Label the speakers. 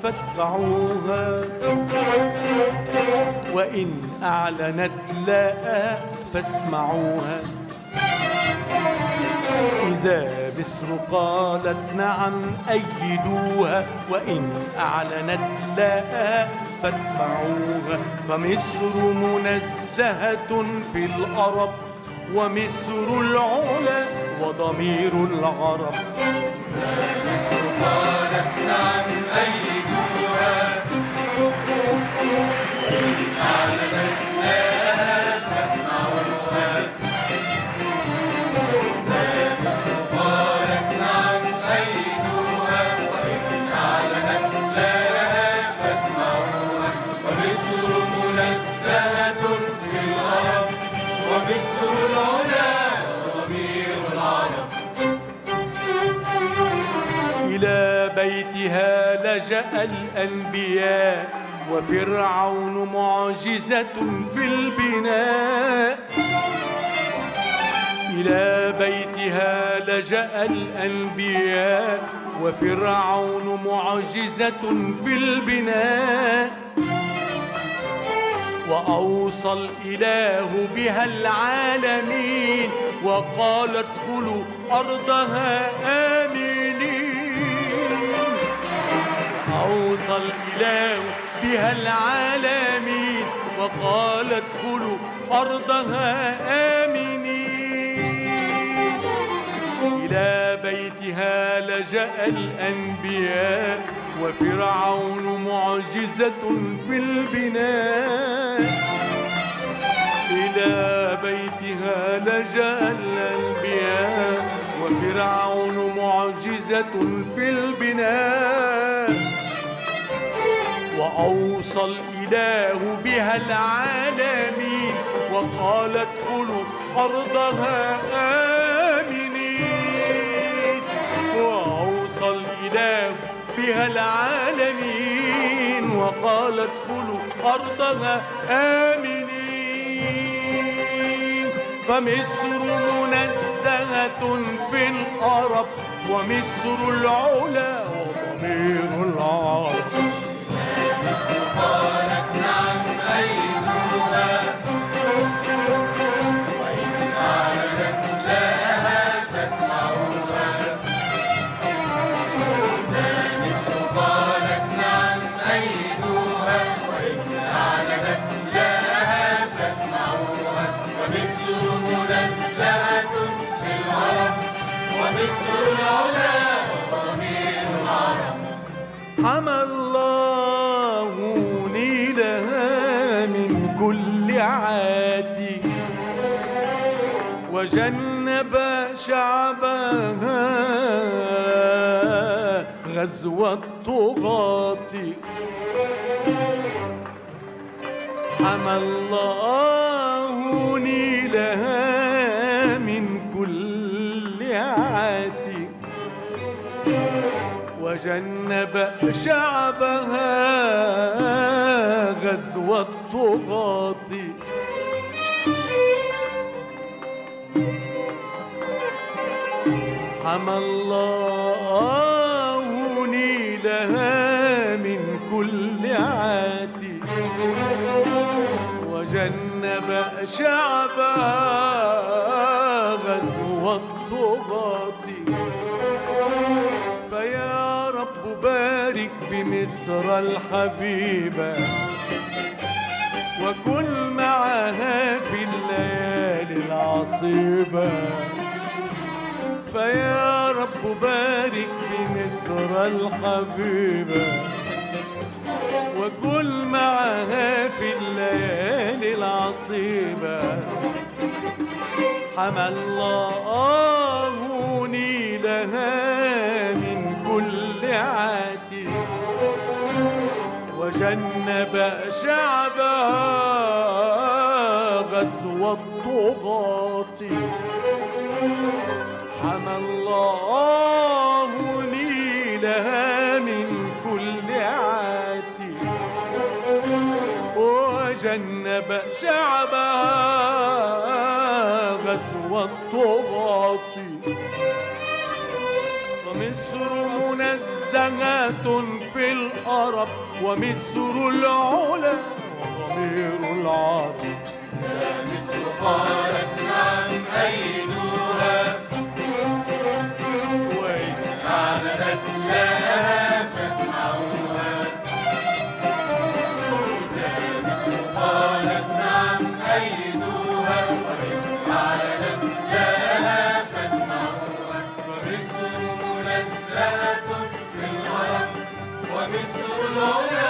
Speaker 1: فاتبعوها، وإن أعلنت لا فاسمعوها. إذا مصر قالت نعم أيدوها، وإن أعلنت لا فاتبعوها. فمصر منزهة في الأرب، ومصر العلا وضمير العرب.
Speaker 2: إذا مصر قالت نعم أيدوها، وإن أعلنت لا فاسمعوها. إذا مصر قالت نعم أيدوها، وإن أعلنت لا فاسمعوها. ومصر منزهة في الأرب، ومصر العلا وضمير العرب.
Speaker 1: إلى بيتها لجأ الأنبياء، وفرعون معجزة في البناء. إلى بيتها لجأ الأنبياء، وفرعون معجزة في البناء. وأوصى الإله بها العالمين، وقال ادخلوا أرضها آمنين. أوصى الإله بها العالمين، وقال ادخلوا أرضها آمنين. إلى بيتها لجأ الأنبياء، وفرعون معجزة في البناء. إلى بيتها لجأ الأنبياء، وفرعون معجزة في البناء. وأوصى الإله بها العالمين، وقال ادخلوا أرضها آمنين. وأوصى الإله بها العالمين، وقال ادخلوا أرضها آمنين. فمصر منزهة في الأرب، ومصر العلا وضمير العرب.
Speaker 2: مصر قالت نعم أيدوها، وإن أعلنت لا فاسمعوها. إذا مصر قالت نعم أيدوها، وإن أعلنت لا فاسمعوها. ومصر منزهة في العرب، ومصر العلا وضمير العرب.
Speaker 1: حمى الله نيلها من كل عاتي، وجنب شعبها غزو الطغاة. حمى الله نيلها من كل عاتي، وجنب شعبها غزو الطغاة. حمى الله نيلها من كل عاتي، وجنب شعبها غزو الطغاة. فيا رب بارك بمصر الحبيبة، وكن معها في الليالي العصيبة. فيا رب بارك بمصر الحبيبة، وكن معها في الليالي العصيبة. حمى الله نيلها من كل عاتي، وجنب شعبها غزو الطغاة. حمى الله نيلها من كل عاتي، وجنب شعبها غزو الطغاة. ومصر منزهة في الأرب، ومصر العلا وضمير العرب.
Speaker 2: مصر قالت نعم أيدوها، وإن أعلنت لها فاسمعوها. مصر قالت نعم أيدوها، وإن أعلنت لها فاسمعوها. ومصر منزهة في العرب، ومصر العلا